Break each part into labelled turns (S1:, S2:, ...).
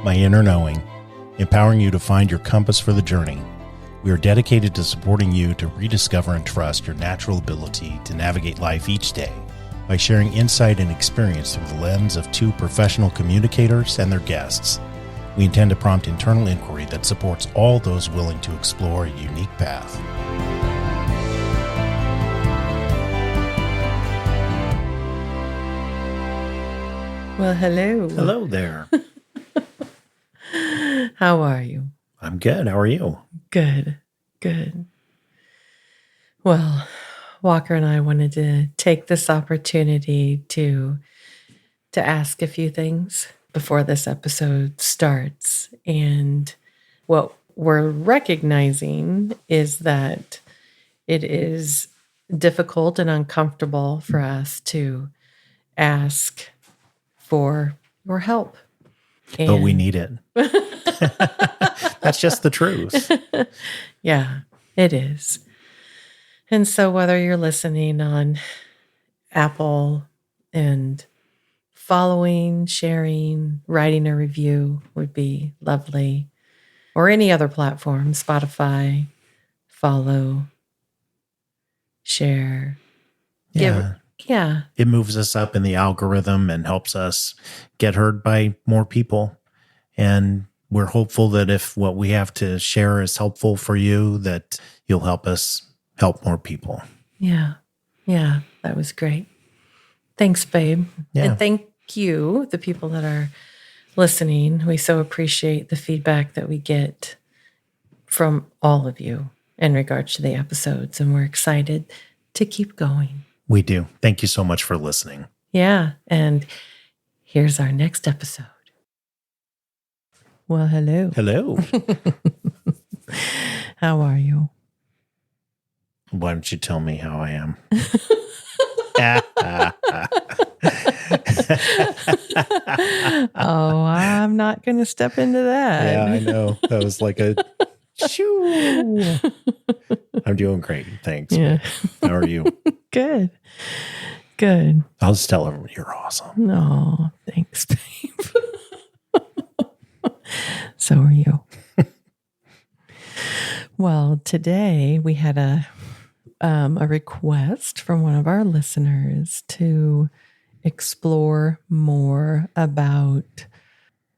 S1: My Inner Knowing, empowering you to find your compass for the journey. We are dedicated to supporting you to rediscover and trust your natural ability to navigate life each day by sharing insight and experience through the lens of two professional communicators and their guests. We intend to prompt internal inquiry that supports all those willing to explore a unique path.
S2: Well, hello.
S1: Hello there.
S2: How are you?
S1: I'm good. How are you?
S2: Good. Well, Walker and I wanted to take this opportunity to ask a few things before this episode starts. And what we're recognizing is that it is difficult and uncomfortable for us to ask for your help.
S1: But we need it. That's just the truth.
S2: Yeah, it is. And so whether you're listening on Apple and following, sharing, writing a review would be lovely, or any other platform, Spotify, follow, share.
S1: Yeah. It moves us up in the algorithm and helps us get heard by more people. And we're hopeful that if what we have to share is helpful for you, that you'll help us help more people.
S2: Yeah, that was great. Thanks, babe.
S1: Yeah.
S2: And thank you, the people that are listening. We so appreciate the feedback that we get from all of you in regards to the episodes, and we're excited to keep going.
S1: We do. Thank you so much for listening.
S2: Yeah, and here's our next episode. Well, hello.
S1: Hello.
S2: How are you?
S1: Why don't you tell me how I am?
S2: Oh, I'm not going to step into that.
S1: Yeah, I know. That was like a shoo. I'm doing great. Thanks.
S2: Yeah.
S1: How are you?
S2: Good.
S1: I'll just tell everyone you're awesome.
S2: No, thanks, babe. So are you. Well, today we had a request from one of our listeners to explore more about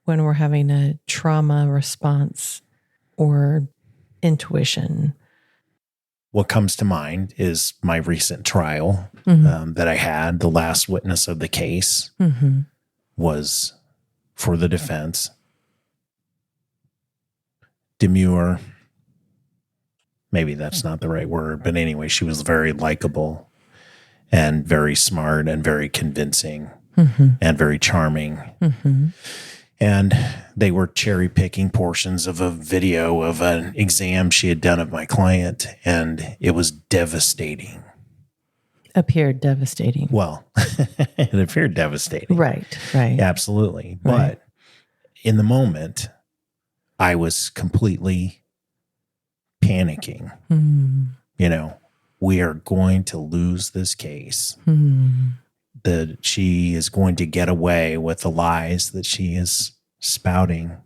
S2: when we're having a trauma response or intuition.
S1: What comes to mind is my recent trial that I had. The last witness of the case was for the defense. Demure. Maybe that's not the right word, but anyway, she was very likable and very smart and very convincing and very charming. And they were cherry picking portions of a video of an exam she had done of my client, and it was devastating.
S2: Appeared devastating.
S1: Well, it appeared devastating.
S2: Right.
S1: Absolutely. But in the moment, I was completely panicking. You know, we are going to lose this case. That she is going to get away with the lies that she is spouting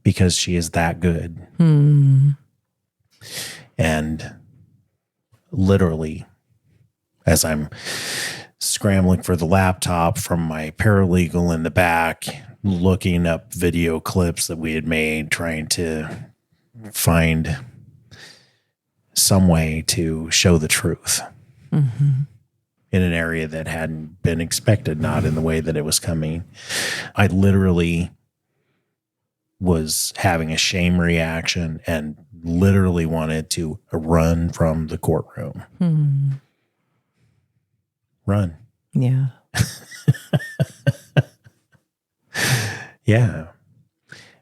S1: because she is that good. And literally, as I'm scrambling for the laptop from my paralegal in the back, looking up video clips that we had made, trying to find some way to show the truth in an area that hadn't been expected, not in the way that it was coming. I literally was having a shame reaction and literally wanted to run from the courtroom. Run.
S2: Yeah.
S1: Yeah.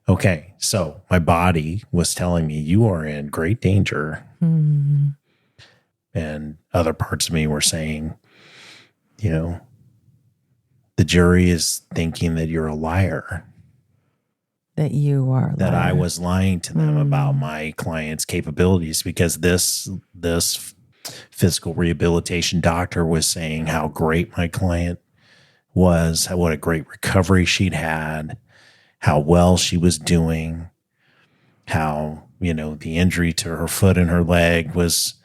S1: Okay. So my body was telling me you are in great danger. And other parts of me were saying, you know, the jury is thinking that you're a liar.
S2: That you are a liar.
S1: That I was lying to them about my client's capabilities, because this physical rehabilitation doctor was saying how great my client was, what a great recovery she'd had, how well she was doing, how, the injury to her foot and her leg was,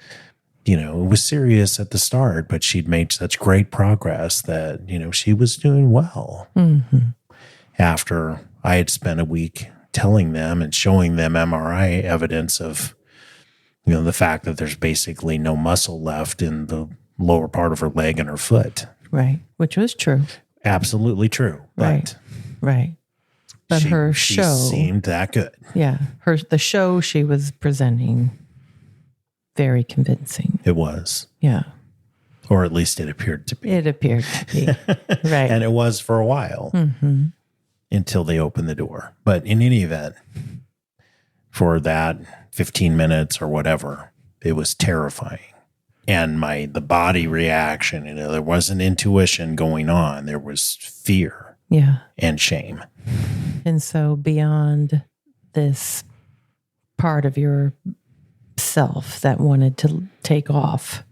S1: it was serious at the start, but she'd made such great progress that, she was doing well.
S2: Mm-hmm.
S1: After I had spent a week telling them and showing them MRI evidence of, the fact that there's basically no muscle left in the lower part of her leg and her foot.
S2: Right. Which was true.
S1: Absolutely true. But
S2: Right. But her
S1: she
S2: show
S1: seemed that good.
S2: Yeah. The show she was presenting, very convincing.
S1: It was.
S2: Yeah.
S1: Or at least it appeared to be.
S2: It appeared to be. Right.
S1: And it was for a while until they opened the door. But in any event, for that 15 minutes or whatever, it was terrifying. And the body reaction, there wasn't intuition going on. There was fear and shame.
S2: And so beyond this part of your self that wanted to take off,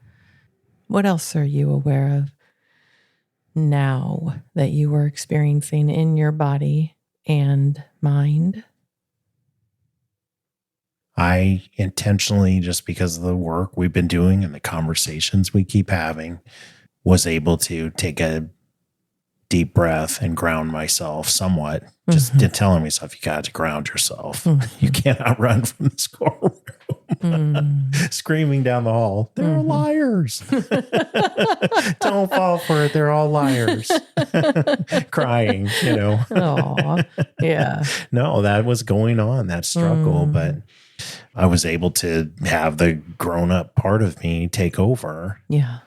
S2: what else are you aware of now that you were experiencing in your body and mind?
S1: I intentionally, just because of the work we've been doing and the conversations we keep having, was able to take a deep breath and ground myself somewhat. Just telling myself, you got to ground yourself. You cannot run from the schoolroom. Screaming down the hall, they're liars. Don't fall for it. They're all liars. Crying,
S2: Aw, yeah.
S1: No, that was going on, that struggle. But I was able to have the grown-up part of me take over.
S2: Yeah.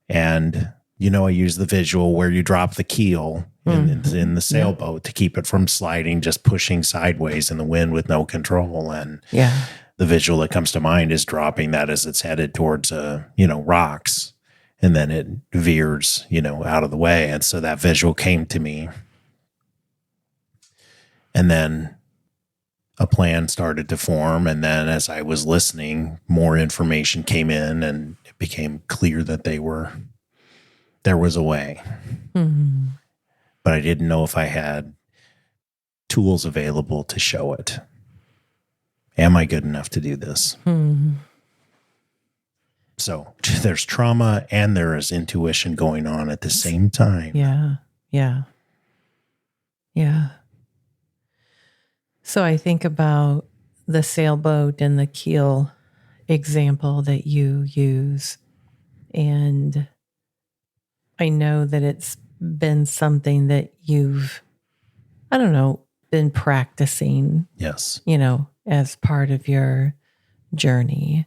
S1: And, I use the visual where you drop the keel in the sailboat to keep it from sliding, just pushing sideways in the wind with no control. And the visual that comes to mind is dropping that as it's headed towards, rocks. And then it veers, out of the way. And so that visual came to me. And then a plan started to form. And then as I was listening, more information came in and it became clear that there was a way. But I didn't know if I had tools available to show it. Am I good enough to do this? So there's trauma and there is intuition going on at the same time.
S2: Yeah. So I think about the sailboat and the keel example that you use. And I know that it's been something that you've, been practicing.
S1: Yes.
S2: As part of your journey.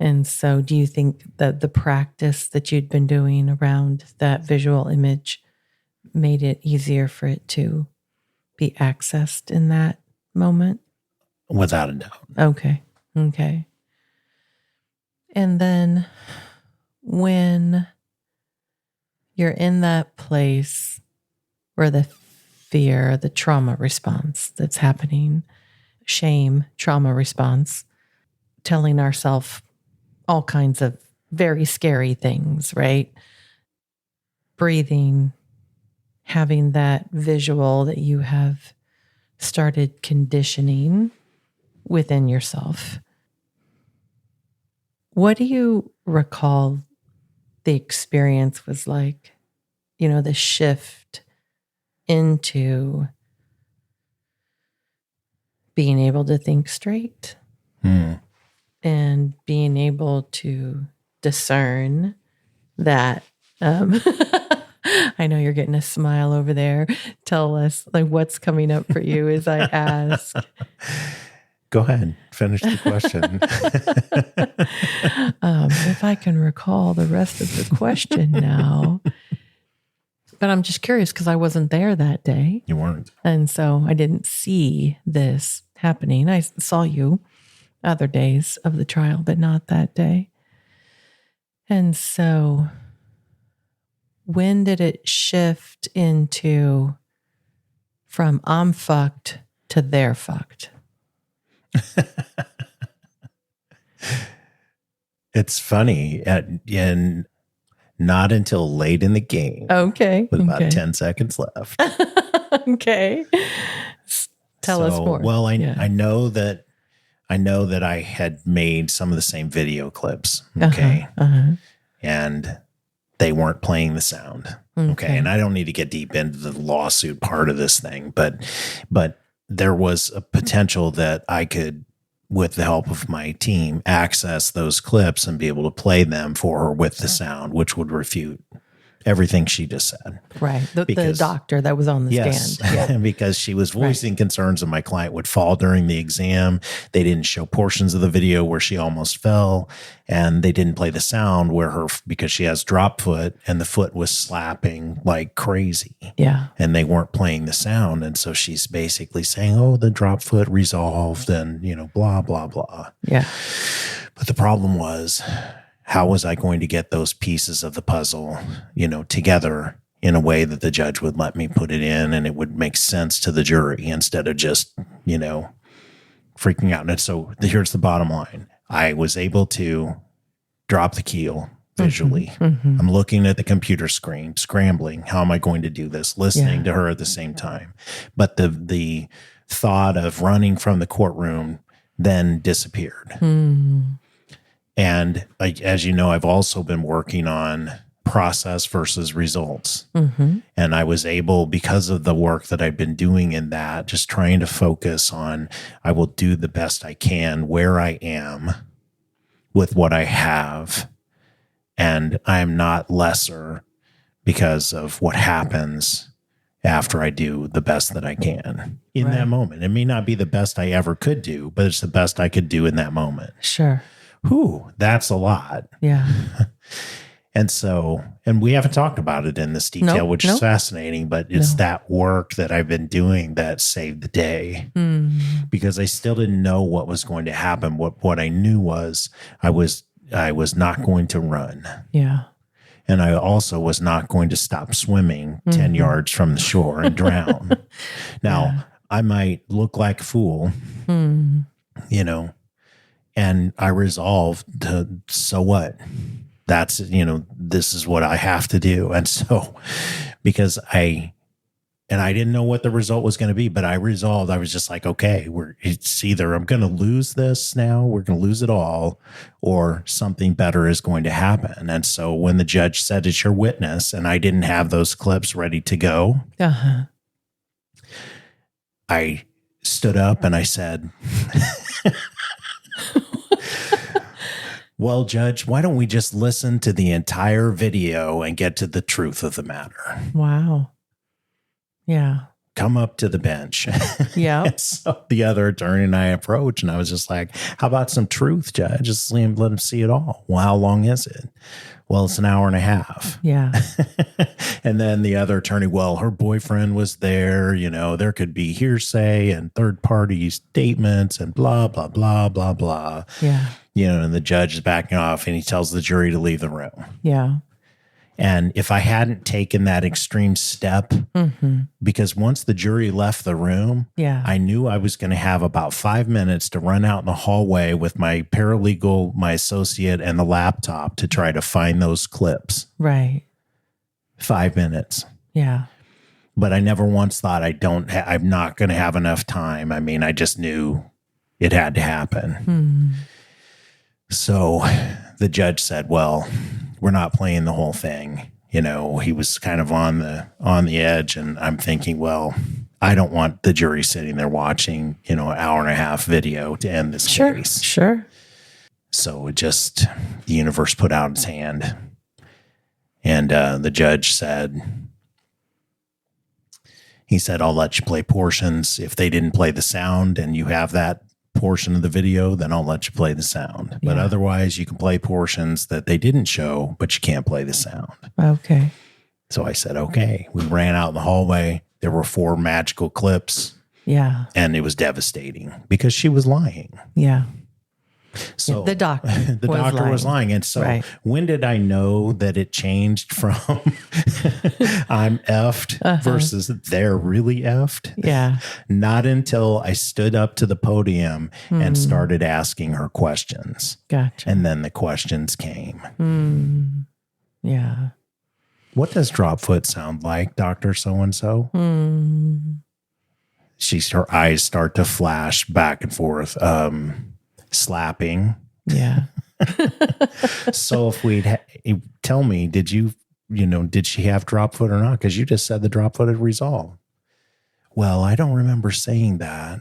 S2: And so do you think that the practice that you'd been doing around that visual image made it easier for it to be accessed in that moment?
S1: Without a doubt.
S2: Okay. And then when you're in that place where the fear, the trauma response that's happening, shame, trauma response, telling ourselves all kinds of very scary things, right? Breathing, having that visual that you have started conditioning within yourself. What do you recall the experience was like? The shift into being able to think straight and being able to discern that. I know you're getting a smile over there. Tell us, what's coming up for you as I ask.
S1: Go ahead. Finish the question.
S2: If I can recall the rest of the question now. But I'm just curious because I wasn't there that day.
S1: You weren't.
S2: And so I didn't see this happening. I saw you other days of the trial, but not that day. And so when did it shift into from I'm fucked to they're fucked?
S1: It's funny. And not until late in the game.
S2: Okay.
S1: With about 10 seconds left.
S2: Okay. Tell us more.
S1: Well, I know that I had made some of the same video clips. Okay. And they weren't playing the sound. Okay. And I don't need to get deep into the lawsuit part of this thing, but there was a potential that I could, with the help of my team, access those clips and be able to play them for her with the sound, which would refute everything she just said.
S2: Right. The doctor that was on the stand.
S1: Yeah. Because she was voicing concerns that my client would fall during the exam. They didn't show portions of the video where she almost fell, and they didn't play the sound because she has drop foot and the foot was slapping like crazy.
S2: Yeah.
S1: And they weren't playing the sound. And so she's basically saying, oh, the drop foot resolved and, blah, blah, blah.
S2: Yeah.
S1: But the problem was, how was I going to get those pieces of the puzzle, together in a way that the judge would let me put it in and it would make sense to the jury instead of just, freaking out. And so here's the bottom line. I was able to drop the keel visually. I'm looking at the computer screen, scrambling. How am I going to do this? Listening to her at the same time. But the thought of running from the courtroom then disappeared. And as you know, I've also been working on process versus results. And I was able, because of the work that I've been doing in that, just trying to focus on, I will do the best I can where I am with what I have. And I am not lesser because of what happens after I do the best that I can in that moment. It may not be the best I ever could do, but it's the best I could do in that moment.
S2: Sure.
S1: Whew, that's a lot.
S2: Yeah.
S1: And we haven't talked about it in this detail, which is fascinating, but it's that work that I've been doing that saved the day because I still didn't know what was going to happen. What I knew was I was not going to run.
S2: Yeah.
S1: And I also was not going to stop swimming 10 yards from the shore and drown. Now, I might look like a fool, and I resolved to, so what? That's, this is what I have to do. And so, because I didn't know what the result was going to be, but I resolved, I was just like, okay, it's either I'm going to lose this now, we're going to lose it all, or something better is going to happen. And so when the judge said it's your witness, and I didn't have those clips ready to go, I stood up and I said, well, Judge, why don't we just listen to the entire video and get to the truth of the matter?
S2: Wow. Yeah.
S1: Come up to the bench.
S2: Yeah.
S1: So the other attorney and I approached, and I was just like, how about some truth, Judge? Just let him see it all. Well, how long is it? Well, it's an hour and a half.
S2: Yeah.
S1: And then the other attorney, well, her boyfriend was there. There could be hearsay and third party statements and blah, blah, blah, blah, blah.
S2: Yeah.
S1: And the judge is backing off and he tells the jury to leave the room.
S2: Yeah.
S1: And if I hadn't taken that extreme step, because once the jury left the room, I knew I was going to have about 5 minutes to run out in the hallway with my paralegal, my associate, and the laptop to try to find those clips.
S2: Right.
S1: 5 minutes.
S2: Yeah.
S1: But I never once thought I'm not going to have enough time. I mean, I just knew it had to happen. So the judge said, well, we're not playing the whole thing. He was kind of on the edge, and I'm thinking, well, I don't want the jury sitting there watching, an hour and a half video to end this case.
S2: Sure.
S1: So the universe put out its hand, and the judge said, I'll let you play portions. If they didn't play the sound and you have that portion of the video, then I'll let you play the sound. But otherwise, you can play portions that they didn't show, but you can't play the sound.
S2: Okay.
S1: So I said, okay. We ran out in the hallway. There were 4 magical clips.
S2: Yeah.
S1: And it was devastating because she was lying.
S2: Yeah.
S1: So
S2: the doctor
S1: was lying. And so when did I know that it changed from I'm effed versus they're really effed?
S2: Yeah.
S1: Not until I stood up to the podium and started asking her questions.
S2: Gotcha.
S1: And then the questions came.
S2: Yeah.
S1: What does drop foot sound like, Dr. So-and-so? her eyes start to flash back and forth, slapping.
S2: Yeah.
S1: So if tell me, did she have drop foot or not? Because you just said the drop foot had resolved. Well, I don't remember saying that.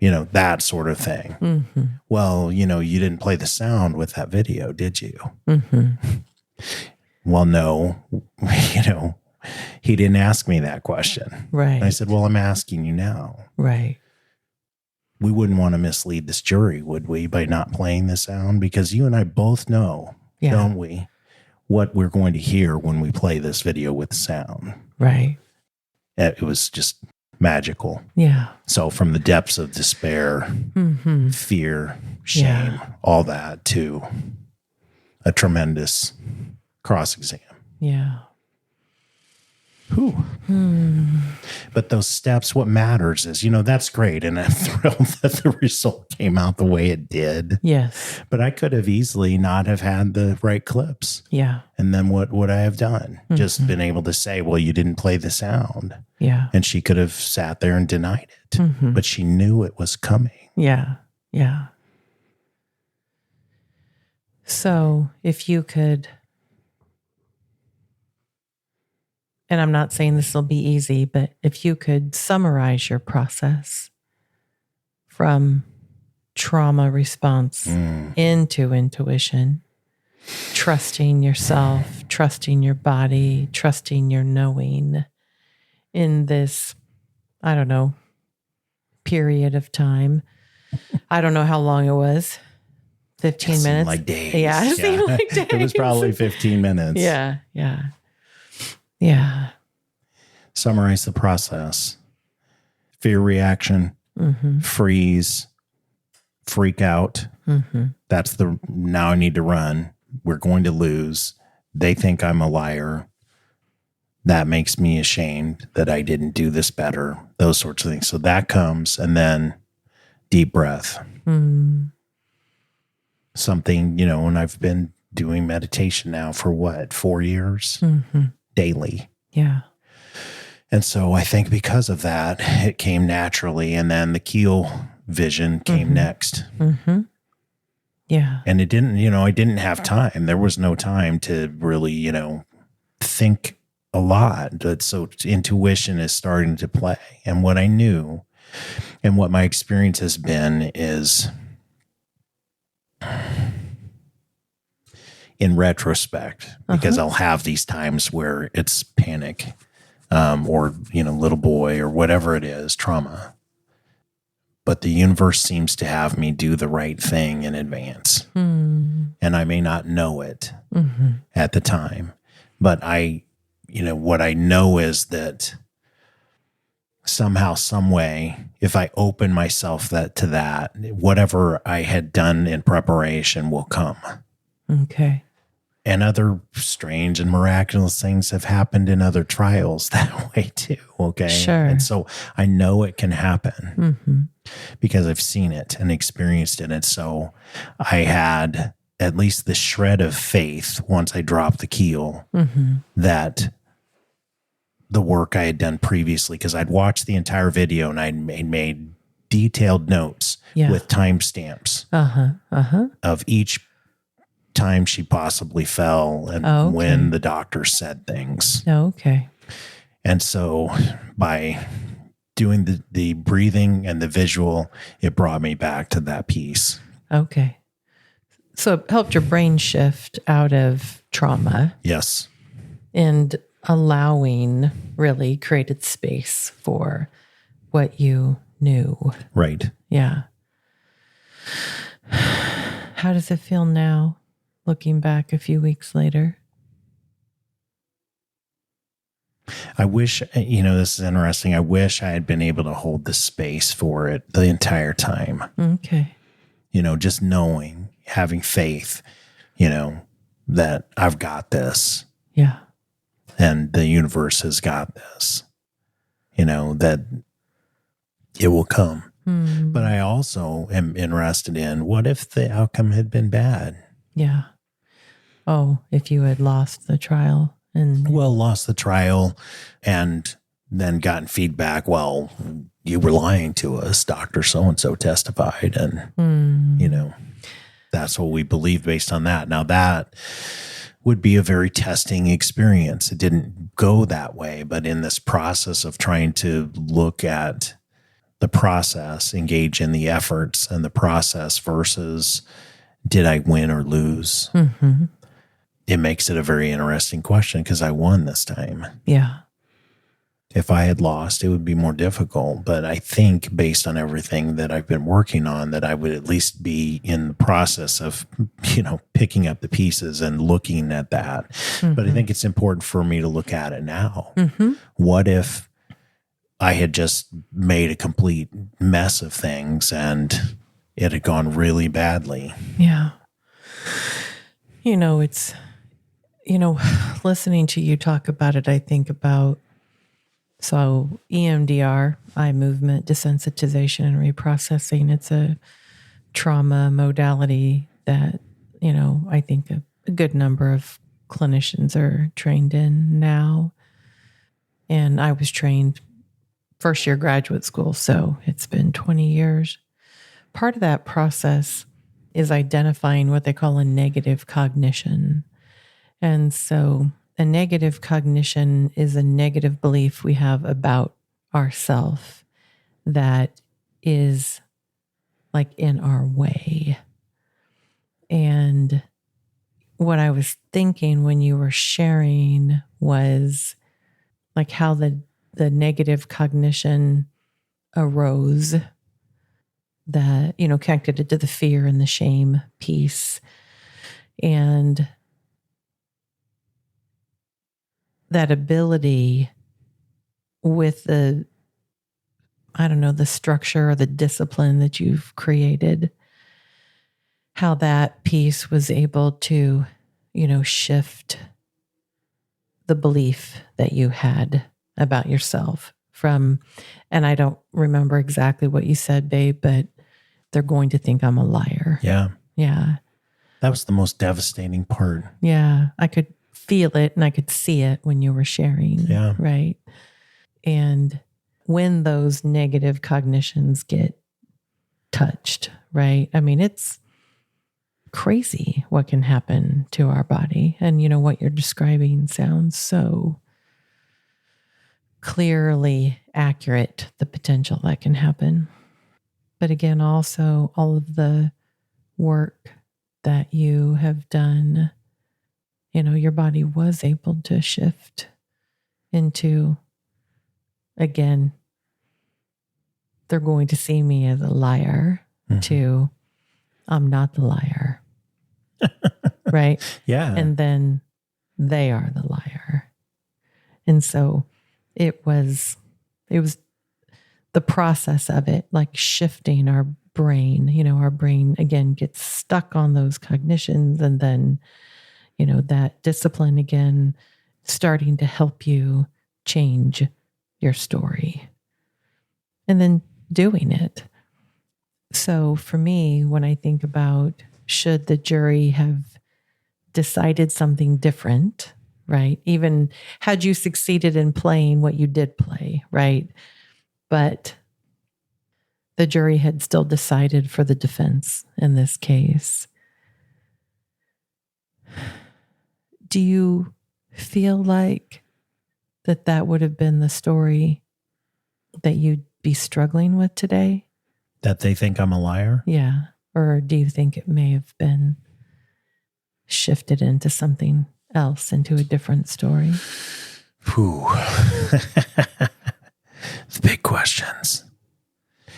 S1: That sort of thing.
S2: Mm-hmm.
S1: Well, you didn't play the sound with that video, did you?
S2: Mm-hmm.
S1: Well, no, he didn't ask me that question.
S2: Right.
S1: And I said, well, I'm asking you now.
S2: Right.
S1: We wouldn't want to mislead this jury, would we, by not playing the sound? Because you and I both know, don't we, what we're going to hear when we play this video with sound.
S2: Right.
S1: It was just magical.
S2: Yeah.
S1: So from the depths of despair, fear, shame, all that to a tremendous cross-exam.
S2: Yeah.
S1: Whew. But those steps, what matters is, that's great. And I'm thrilled that the result came out the way it did.
S2: Yes.
S1: But I could have easily not have had the right clips.
S2: Yeah.
S1: And then what would I have done? Just been able to say, well, you didn't play the sound.
S2: Yeah.
S1: And she could have sat there and denied it. But she knew it was coming.
S2: Yeah. Yeah. So if you could, and I'm not saying this will be easy, but if you could summarize your process from trauma response into intuition, trusting yourself, trusting your body, trusting your knowing in this, I don't know, period of time. I don't know how long it was. 15 minutes?
S1: Like days.
S2: Yeah, it seemed like days.
S1: It was probably 15 minutes.
S2: Yeah, yeah. Yeah.
S1: Summarize the process. Fear reaction, freeze, freak out. That's now I need to run. We're going to lose. They think I'm a liar. That makes me ashamed that I didn't do this better. Those sorts of things. So that comes, and then deep breath. Something, and I've been doing meditation now for 4 years? Daily.
S2: Yeah.
S1: And so I think because of that, it came naturally. And then the keel vision came next.
S2: Yeah.
S1: And it didn't, I didn't have time. There was no time to really, think a lot. So intuition is starting to play. And what I knew and what my experience has been is, in retrospect, because I'll have these times where it's panic, or, little boy or whatever it is, trauma. But the universe seems to have me do the right thing in advance. And I may not know it at the time, but what I know is that somehow, some way, if I open myself to that, whatever I had done in preparation will come.
S2: Okay.
S1: And other strange and miraculous things have happened in other trials that way too. Okay.
S2: Sure.
S1: And so I know it can happen because I've seen it and experienced it. And so I had at least the shred of faith once I dropped the keel that the work I had done previously, because I'd watched the entire video and I'd made detailed notes with timestamps of each time she possibly fell and when the doctor said things.
S2: Okay.
S1: And so by doing the breathing and the visual, it brought me back to that piece.
S2: Okay. So it helped your brain shift out of trauma.
S1: Yes.
S2: And allowing really created space for what you knew.
S1: Right.
S2: Yeah. How does it feel now, looking back a few weeks later?
S1: I wish, this is interesting. I wish I had been able to hold the space for it the entire time.
S2: Okay.
S1: Just knowing, having faith, that I've got this.
S2: Yeah.
S1: And the universe has got this, that it will come. But I also am interested in, what if the outcome had been bad?
S2: Yeah. Oh, if you had lost the trial.
S1: Lost the trial and then gotten feedback, well, you were lying to us. Dr. So-and-so testified. And, you know, that's what we believe based on that. Now that would be a very testing experience. It didn't go that way, but in this process of trying to look at the process, engage in the efforts and the process versus did I win or lose?
S2: Mm-hmm.
S1: It makes it a very interesting question because I won this time.
S2: Yeah.
S1: If I had lost, it would be more difficult. But I think based on everything that I've been working on, that I would at least be in the process of, you know, picking up the pieces and looking at that. Mm-hmm. But I think it's important for me to look at it now. Mm-hmm. What if I had just made a complete mess of things and it had gone really badly?
S2: Yeah. You know, it's, you know, listening to you talk about it, I think about, so EMDR, eye movement desensitization and reprocessing, it's a trauma modality that, you know, I think a good number of clinicians are trained in now. And I was trained first year graduate school, so it's been 20 years. Part of that process is identifying what they call a negative cognition. And so a negative cognition is a negative belief we have about ourself that is like in our way. And what I was thinking when you were sharing was like how the negative cognition arose, that, you know, connected it to the fear and the shame piece. And that ability with the, I don't know, the structure or the discipline that you've created, how that piece was able to, you know, shift the belief that you had about yourself from, and I don't remember exactly what you said, babe, but they're going to think I'm a liar.
S1: Yeah.
S2: Yeah.
S1: That was the most devastating part.
S2: Yeah. I could feel it and I could see it when you were sharing.
S1: Yeah.
S2: Right. And when those negative cognitions get touched, right? I mean, it's crazy what can happen to our body. And, you know, what you're describing sounds so clearly accurate, the potential that can happen. But again, also all of the work that you have done, you know, your body was able to shift into, again, they're going to see me as a liar, to I'm not the liar. Right?
S1: Yeah.
S2: And then they are the liar. And so it was the process of it, like shifting our brain. You know, our brain again gets stuck on those cognitions, and then, you know, that discipline again starting to help you change your story and then doing it. So for me, when I think about should the jury have decided something different, right? Even had you succeeded in playing what you did play, right? But the jury had still decided for the defense in this case. Do you feel like that would have been the story that you'd be struggling with today?
S1: That they think I'm a liar?
S2: Yeah. Or do you think it may have been shifted into something else, into a different story?
S1: Whew. The big questions.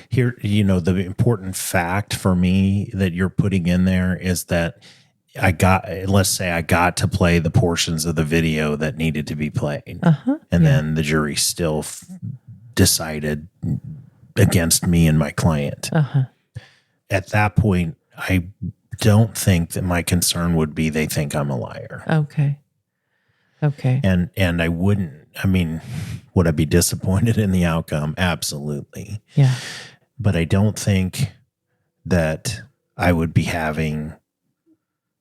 S1: Here, you know, the important fact for me that you're putting in there is that let's say I got to play the portions of the video that needed to be played. And then the jury still decided against me and my client. At that point, I don't think that my concern would be they think I'm a liar.
S2: Okay.
S1: And I wouldn't, I mean, would I be disappointed in the outcome? Absolutely.
S2: Yeah.
S1: But I don't think that I would be having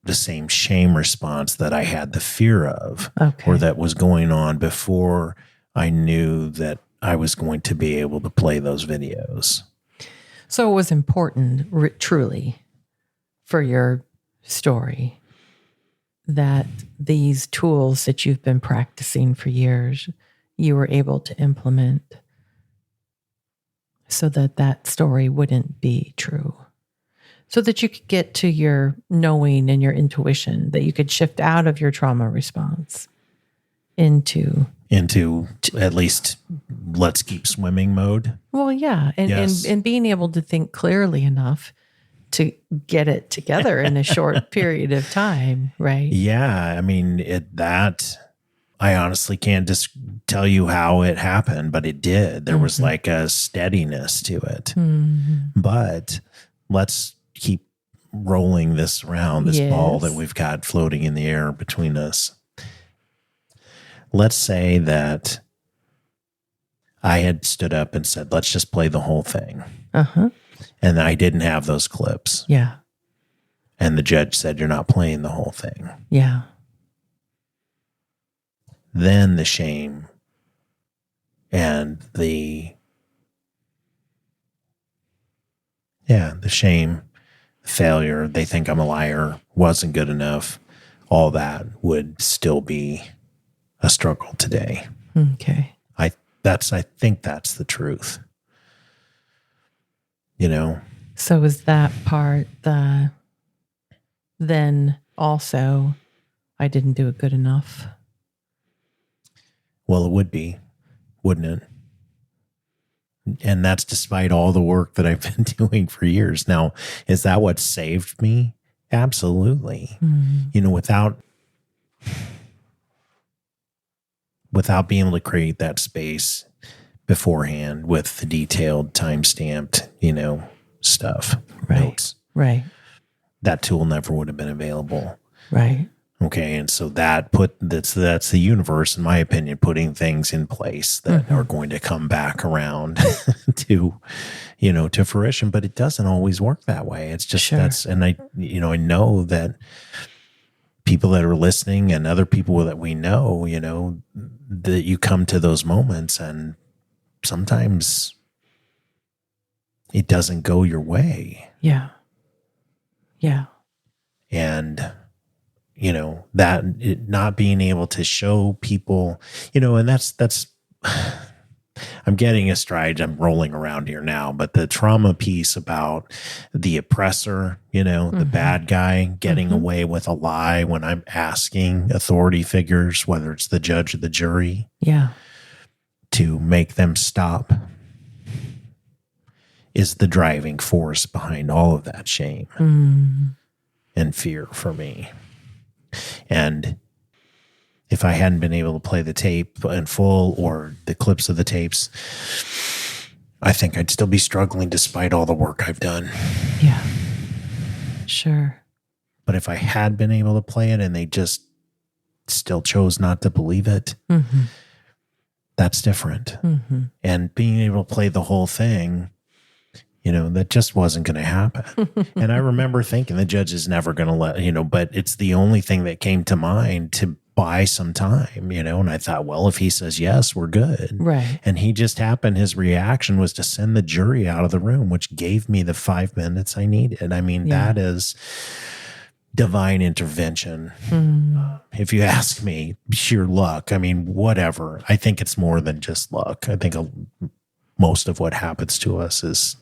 S1: the same shame response that I had the fear of, or that was going on before I knew that I was going to be able to play those videos.
S2: So it was important, truly, for your story that these tools that you've been practicing for years, you were able to implement so that that story wouldn't be true. So that you could get to your knowing and your intuition, that you could shift out of your trauma response into
S1: at least let's keep swimming mode.
S2: Well, yeah. And being able to think clearly enough to get it together in a short period of time, right?
S1: Yeah. I mean, I honestly can't just tell you how it happened, but it did. There was like a steadiness to it. But let's keep rolling this around, this ball that we've got floating in the air between us. Let's say that I had stood up and said, let's just play the whole thing. And I didn't have those clips.
S2: Yeah.
S1: And the judge said, you're not playing the whole thing.
S2: Yeah.
S1: Then the shame and the shame, failure, they think I'm a liar, wasn't good enough, all that would still be a struggle today.
S2: Okay.
S1: I think that's the truth.
S2: So is that part then also I didn't do it good enough?
S1: Well, it would be, wouldn't it? And that's despite all the work that I've been doing for years. Now, is that what saved me? Absolutely. Without being able to create that space beforehand with the detailed time-stamped, stuff, notes.
S2: Right.
S1: That tool never would have been available.
S2: Right.
S1: Okay. And so that's the universe, in my opinion, putting things in place that are going to come back around to fruition, but it doesn't always work that way. It's just, and I know that people that are listening and other people that we know, that you come to those moments and sometimes it doesn't go your way.
S2: Yeah. Yeah.
S1: And, that not being able to show people, and that's, I'm getting astride. I'm rolling around here now, but the trauma piece about the oppressor, the bad guy getting away with a lie when I'm asking authority figures, whether it's the judge or the jury, to make them stop, is the driving force behind all of that shame and fear for me. And if I hadn't been able to play the tape in full or the clips of the tapes, I think I'd still be struggling despite all the work I've done.
S2: Yeah. Sure.
S1: But if I had been able to play it and they just still chose not to believe it, that's different. And being able to play the whole thing, that just wasn't going to happen. And I remember thinking the judge is never going to let, but it's the only thing that came to mind to buy some time, and I thought, well, if he says yes, we're good.
S2: Right.
S1: And his reaction was to send the jury out of the room, which gave me the 5 minutes I needed. I mean, that is divine intervention. If you ask me, sheer luck. I mean, whatever. I think it's more than just luck. I think most of what happens to us is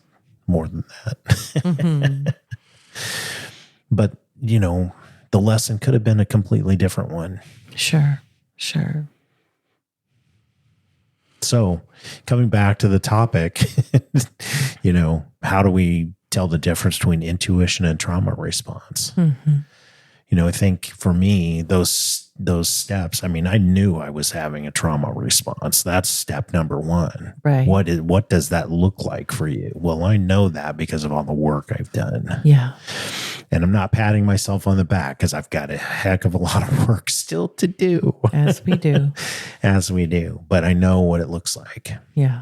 S1: more than that. But, the lesson could have been a completely different one.
S2: Sure.
S1: So coming back to the topic, how do we tell the difference between intuition and trauma response? I think for me, those steps, I mean, I knew I was having a trauma response. That's step number one.
S2: Right.
S1: What does that look like for you? Well, I know that because of all the work I've done.
S2: Yeah.
S1: And I'm not patting myself on the back because I've got a heck of a lot of work still to do.
S2: As we do.
S1: As we do. But I know what it looks like.
S2: Yeah.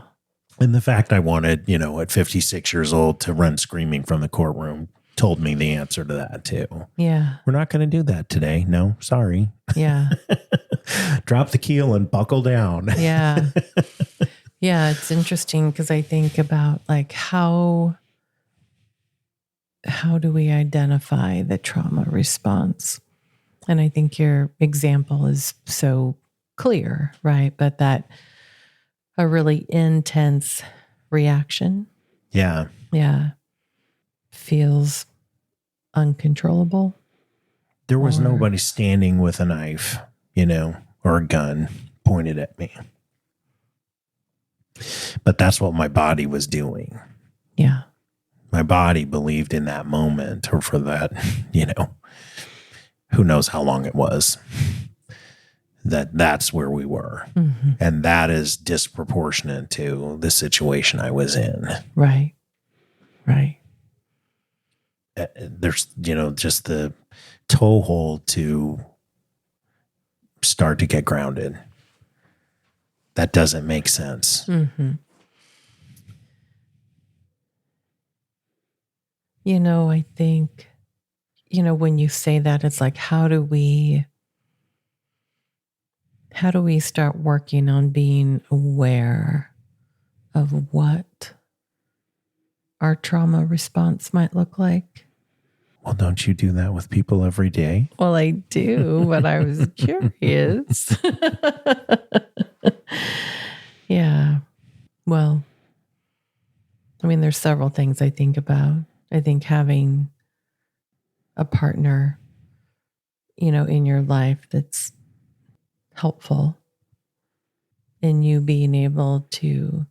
S1: And the fact I wanted, at 56 years old to run screaming from the courtroom told me the answer to that too.
S2: Yeah.
S1: We're not going to do that today. No, sorry.
S2: Yeah.
S1: Drop the keel and buckle down.
S2: Yeah. Yeah. It's interesting because I think about like how do we identify the trauma response? And I think your example is so clear, right? But that a really intense reaction.
S1: Yeah.
S2: Yeah. Feels uncontrollable.
S1: There was nobody standing with a knife, or a gun pointed at me. But that's what my body was doing.
S2: Yeah.
S1: My body believed in that moment, or for that, who knows how long it was, that's where we were.
S2: Mm-hmm.
S1: And that is disproportionate to the situation I was in.
S2: Right. Right.
S1: There's, just the toehold to start to get grounded. That doesn't make sense.
S2: Mm-hmm. I think, when you say that, it's like, how do we start working on being aware of what our trauma response might look like?
S1: Well, don't you do that with people every day?
S2: Well, I do, but I was curious. Yeah. Well, I mean, there's several things I think about. I think having a partner, in your life that's helpful in you being able to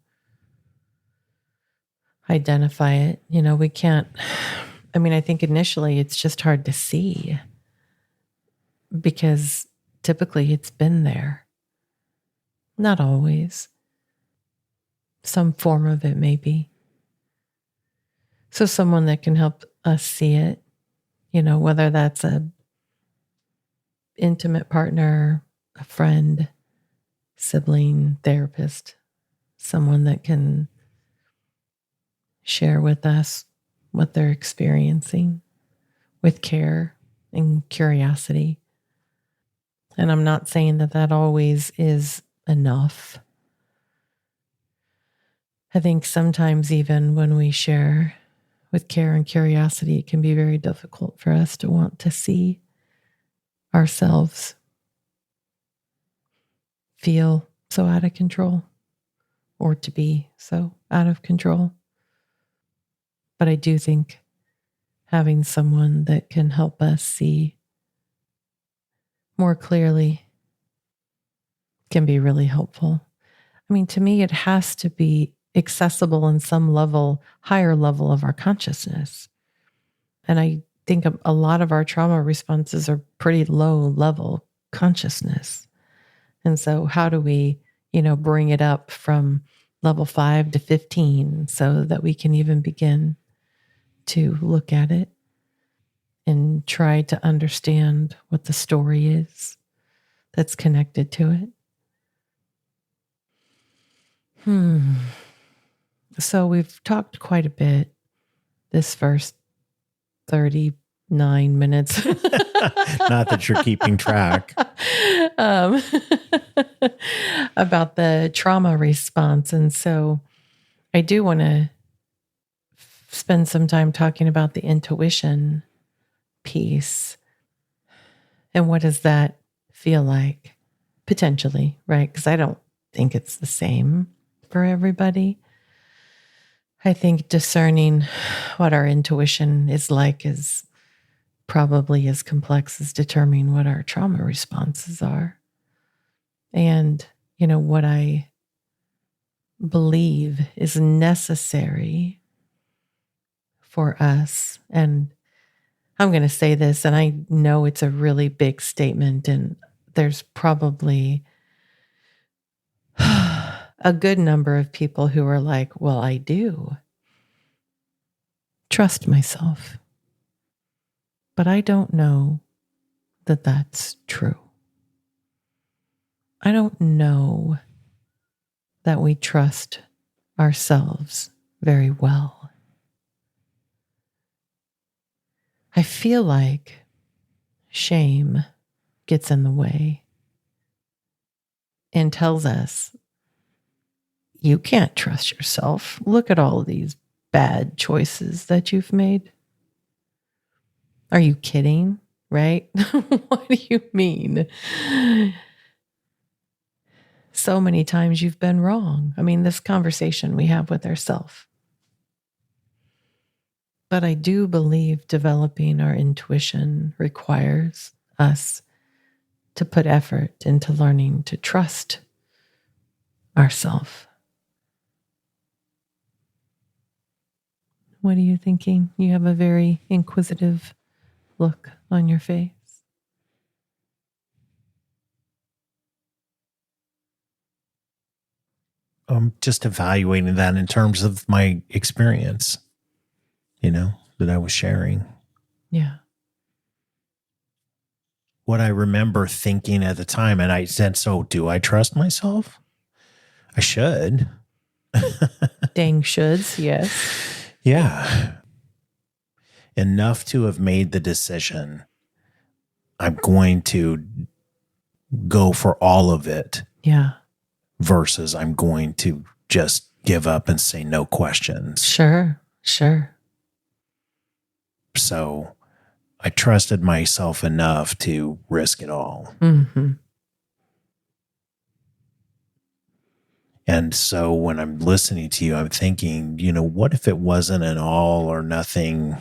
S2: identify it. We can't, I think initially it's just hard to see because typically it's been there. Not always. Some form of it, maybe. So someone that can help us see it, whether that's a intimate partner, a friend, sibling, therapist, someone that can share with us what they're experiencing with care and curiosity. And I'm not saying that always is enough. I think sometimes even when we share with care and curiosity, it can be very difficult for us to want to see ourselves feel so out of control or to be so out of control. But I do think having someone that can help us see more clearly can be really helpful. I mean, to me, it has to be accessible in some level, higher level of our consciousness. And I think a lot of our trauma responses are pretty low level consciousness. And so how do we, bring it up from level 5 to 15 so that we can even begin to look at it and try to understand what the story is that's connected to it? So we've talked quite a bit this first 39 minutes.
S1: Not that you're keeping track.
S2: About the trauma response. And so I do want to spend some time talking about the intuition piece. And what does that feel like? Potentially, right? Because I don't think it's the same for everybody. I think discerning what our intuition is like is probably as complex as determining what our trauma responses are. And, what I believe is necessary for us. And I'm going to say this, and I know it's a really big statement, and there's probably a good number of people who are like, well, I do trust myself. But I don't know that that's true. I don't know that we trust ourselves very well. I feel like shame gets in the way and tells us, you can't trust yourself. Look at all of these bad choices that you've made. Are you kidding? Right? What do you mean? So many times you've been wrong. I mean, this conversation we have with ourselves. But I do believe developing our intuition requires us to put effort into learning to trust ourselves. What are you thinking? You have a very inquisitive look on your face.
S1: I'm just evaluating that in terms of my experience, that I was sharing.
S2: Yeah.
S1: What I remember thinking at the time, and I said, so do I trust myself? I should.
S2: Dang shoulds, yes.
S1: Yeah. Enough to have made the decision. I'm going to go for all of it.
S2: Yeah.
S1: Versus I'm going to just give up and say no questions.
S2: Sure.
S1: So I trusted myself enough to risk it all.
S2: Mm-hmm.
S1: And so when I'm listening to you, I'm thinking, what if it wasn't an all or nothing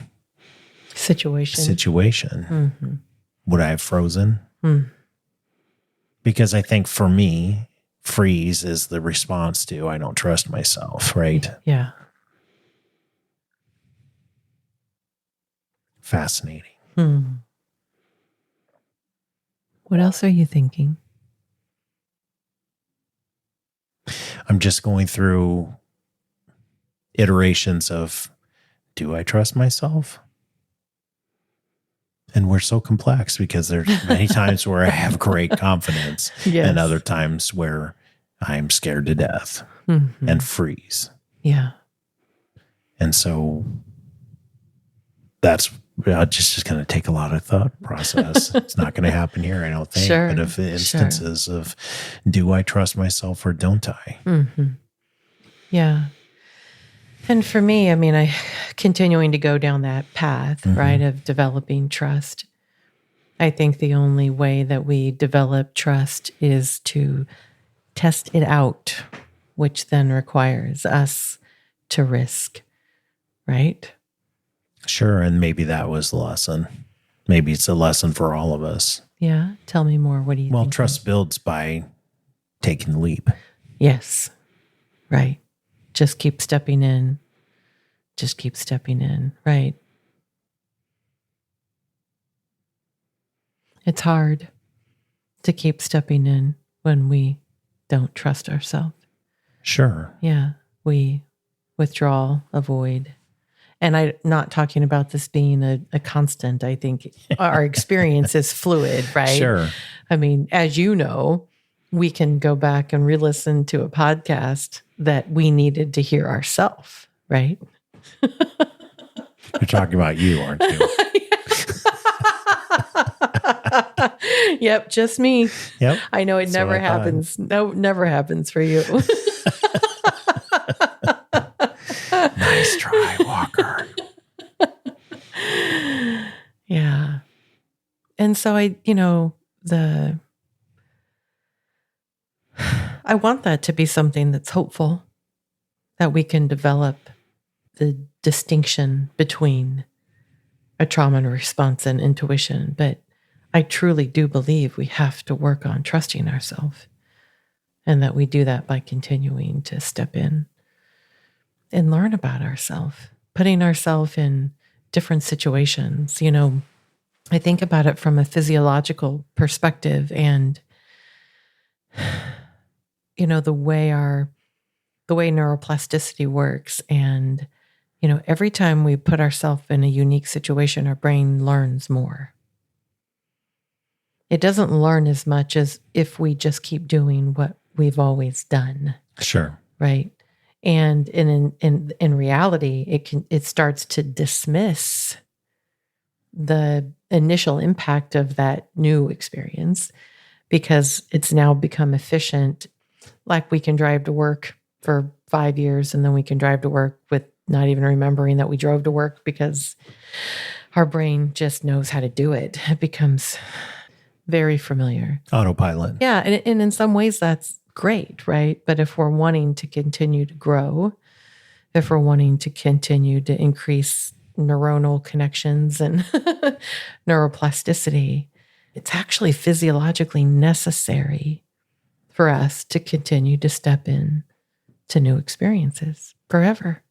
S1: situation?
S2: Mm-hmm.
S1: Would I have frozen?
S2: Mm.
S1: Because I think for me, freeze is the response to I don't trust myself, right?
S2: Yeah.
S1: Fascinating.
S2: What else are you thinking?
S1: I'm just going through iterations of, do I trust myself? And we're so complex because there's many times where I have great confidence and other times where I'm scared to death and freeze.
S2: Yeah.
S1: And so that's just going to take a lot of thought process. It's not going to happen here, I don't think.
S2: Sure,
S1: but of instances of, do I trust myself or don't I?
S2: Mm-hmm. Yeah. And for me, I mean, I continuing to go down that path, right, of developing trust. I think the only way that we develop trust is to test it out, which then requires us to risk, right?
S1: Sure. And maybe that was the lesson. Maybe it's a lesson for all of us.
S2: Yeah. Tell me more. What do you think?
S1: Well, trust builds by taking the leap.
S2: Yes. Right. Just keep stepping in. Right. It's hard to keep stepping in when we don't trust ourselves.
S1: Sure.
S2: Yeah. We withdraw, avoid. And I'm not talking about this being a constant. I think our experience is fluid, right?
S1: Sure.
S2: I mean, as you know, we can go back and re-listen to a podcast that we needed to hear ourselves, right?
S1: You're talking about you, aren't you?
S2: Yep, just me.
S1: Yep.
S2: I know it never happens. No, never happens for you.
S1: Nice try, Walker.
S2: Yeah. And so I want that to be something that's hopeful, that we can develop the distinction between a trauma response and intuition. But I truly do believe we have to work on trusting ourselves, and that we do that by continuing to step in and learn about ourselves, putting ourselves in different situations. I think about it from a physiological perspective, and the way neuroplasticity works. And every time we put ourselves in a unique situation, our brain learns more. It doesn't learn as much as if we just keep doing what we've always done.
S1: Sure.
S2: Right. And in reality, it starts to dismiss the initial impact of that new experience, because it's now become efficient. Like we can drive to work for 5 years and then we can drive to work with not even remembering that we drove to work because our brain just knows how to do it. It becomes very familiar.
S1: Autopilot.
S2: Yeah. And in some ways that's great, right? But if we're wanting to continue to grow, if we're wanting to continue to increase neuronal connections and neuroplasticity, it's actually physiologically necessary for us to continue to step in to new experiences forever.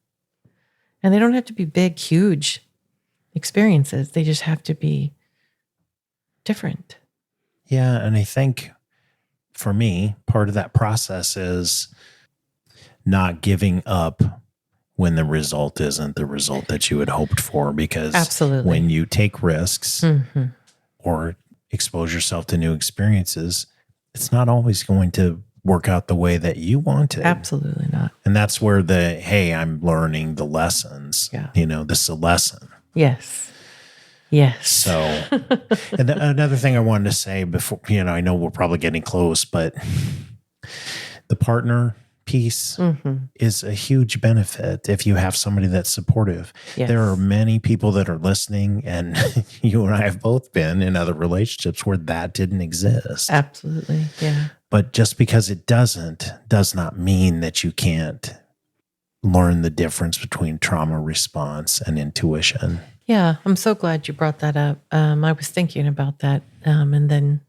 S2: And they don't have to be big, huge experiences. They just have to be different.
S1: Yeah. And I think for me, part of that process is not giving up when the result isn't the result that you had hoped for. Because
S2: Absolutely.
S1: when you take risks or expose yourself to new experiences, it's not always going to work out the way that you wanted.
S2: Absolutely not.
S1: And that's where hey, I'm learning the lessons.
S2: Yeah.
S1: This is a lesson.
S2: Yes. Yes.
S1: So, and another thing I wanted to say before, I know we're probably getting close, but the partner piece is a huge benefit if you have somebody that's supportive.
S2: Yes.
S1: There are many people that are listening, and you and I have both been in other relationships where that didn't exist.
S2: Absolutely. Yeah.
S1: But just because it does not mean that you can't learn the difference between trauma response and intuition.
S2: Yeah, I'm so glad you brought that up. I was thinking about that and then,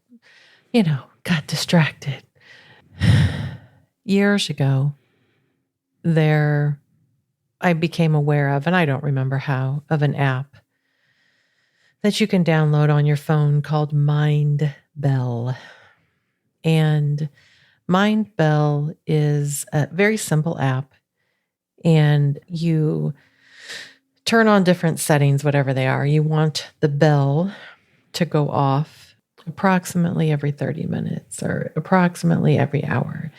S2: got distracted. Years ago, I became aware of, and I don't remember how, of an app that you can download on your phone called Mind Bell. And Mind Bell is a very simple app, and you turn on different settings, whatever they are. You want the bell to go off approximately every 30 minutes or approximately every hour,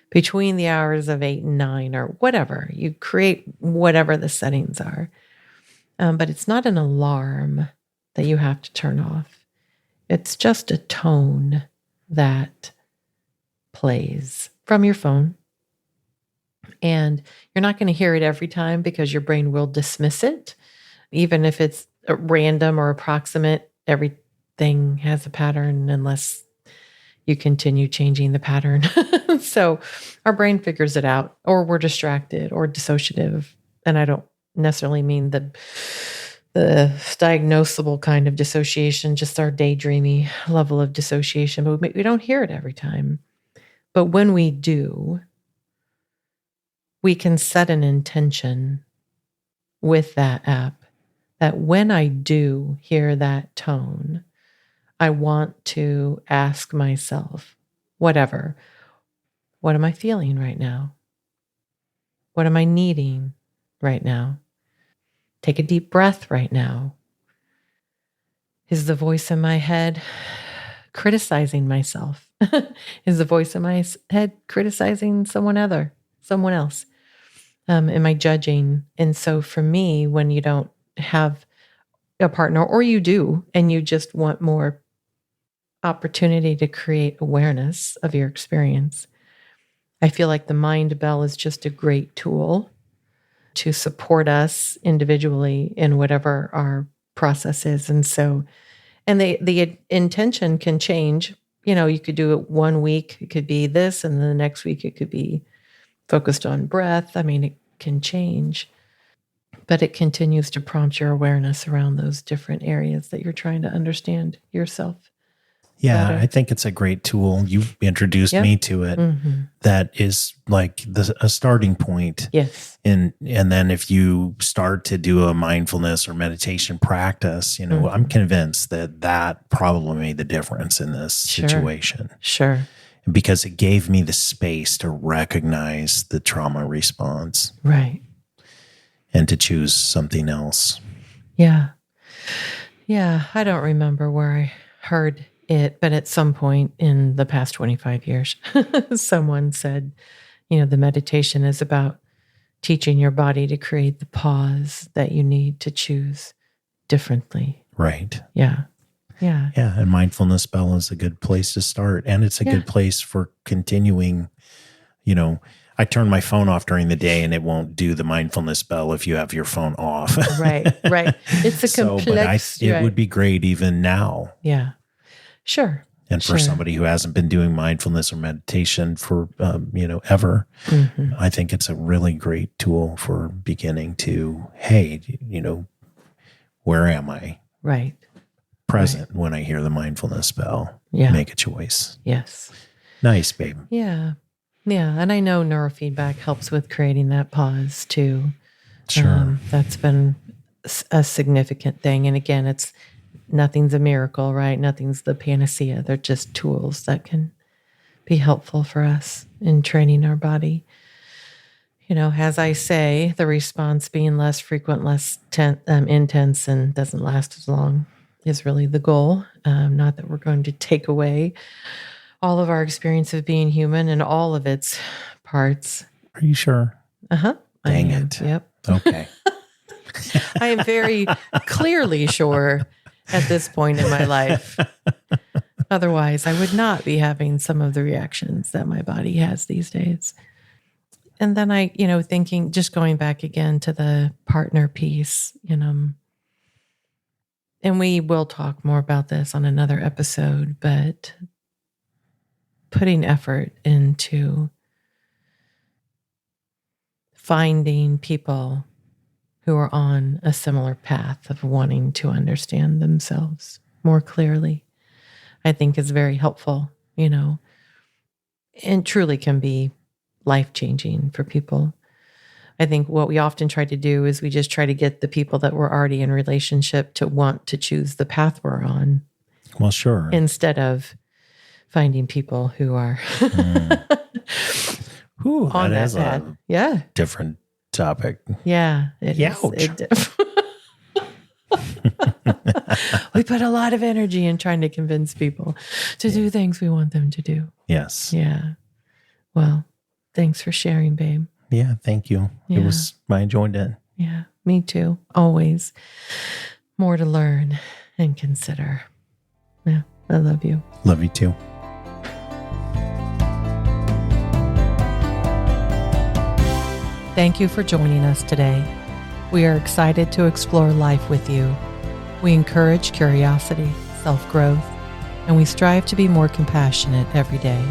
S2: between the hours of 8 and 9 or whatever. You create whatever the settings are. But it's not an alarm that you have to turn off. It's just a tone that plays from your phone. And you're not going to hear it every time because your brain will dismiss it. Even if it's random or approximate, everything has a pattern unless you continue changing the pattern. So our brain figures it out, or we're distracted or dissociative. And I don't necessarily mean the diagnosable kind of dissociation, just our daydreamy level of dissociation, but we don't hear it every time. But when we do, we can set an intention with that app that when I do hear that tone, I want to ask myself, what am I feeling right now? What am I needing right now? Take a deep breath right now. Is the voice in my head criticizing myself? Is the voice in my head criticizing someone else? Am I judging? And so for me, when you don't have a partner, or you do, and you just want more opportunity to create awareness of your experience, I feel like the Mind Bell is just a great tool to support us individually in whatever our process is. And so, and the intention can change. You could do it 1 week, it could be this, and then the next week it could be focused on breath. I mean, it can change, but it continues to prompt your awareness around those different areas that you're trying to understand yourself.
S1: Yeah,
S2: better.
S1: I think it's a great tool. You introduced me to it. That is like a starting point.
S2: Yes.
S1: And then if you start to do a mindfulness or meditation practice, I'm convinced that probably made the difference in this situation.
S2: Sure.
S1: Because it gave me the space to recognize the trauma response.
S2: Right.
S1: And to choose something else.
S2: Yeah. Yeah. I don't remember where I heard it, but at some point in the past 25 years, someone said, the meditation is about teaching your body to create the pause that you need to choose differently.
S1: Right.
S2: Yeah. Yeah.
S1: Yeah. And mindfulness spell is a good place to start. And it's a
S2: Yeah.
S1: good place for continuing. I turn my phone off during the day and it won't do the mindfulness spell if you have your phone off.
S2: Right. It's a complex.
S1: It would be great even now.
S2: Yeah. Sure.
S1: And for somebody who hasn't been doing mindfulness or meditation for, ever,
S2: Mm-hmm.
S1: I think it's a really great tool for beginning to, hey, where am I?
S2: Right.
S1: Present when I hear the mindfulness spell.
S2: Yeah.
S1: Make a choice.
S2: Yes.
S1: Nice, babe.
S2: Yeah. Yeah. And I know neurofeedback helps with creating that pause too.
S1: Sure.
S2: That's been a significant thing. And again, nothing's a miracle, right? Nothing's the panacea. They're just tools that can be helpful for us in training our body. As I say, the response being less frequent, less intense, and doesn't last as long is really the goal. Not that we're going to take away all of our experience of being human and all of its parts.
S1: Are you sure?
S2: Uh-huh.
S1: Dang it.
S2: Yep.
S1: Okay.
S2: I am very clearly sure at this point in my life. Otherwise, I would not be having some of the reactions that my body has these days. And then I, thinking, just going back again to the partner piece, and we will talk more about this on another episode, but putting effort into finding people who are on a similar path of wanting to understand themselves more clearly, I think is very helpful, and truly can be life-changing for people. I think what we often try to do is we just try to get the people that we're already in relationship to want to choose the path we're on.
S1: Well, sure.
S2: Instead of finding people who are on that path. Yeah.
S1: Different topic.
S2: Yeah. We put a lot of energy in trying to convince people to do things we want them to do.
S1: Yes.
S2: Yeah. Well, thanks for sharing, babe.
S1: Yeah, thank you.
S2: Yeah.
S1: I enjoyed it.
S2: Yeah, me too. Always more to learn and consider. Yeah, I love you.
S1: Love you too.
S2: Thank you for joining us today. We are excited to explore life with you. We encourage curiosity, self-growth, and we strive to be more compassionate every day.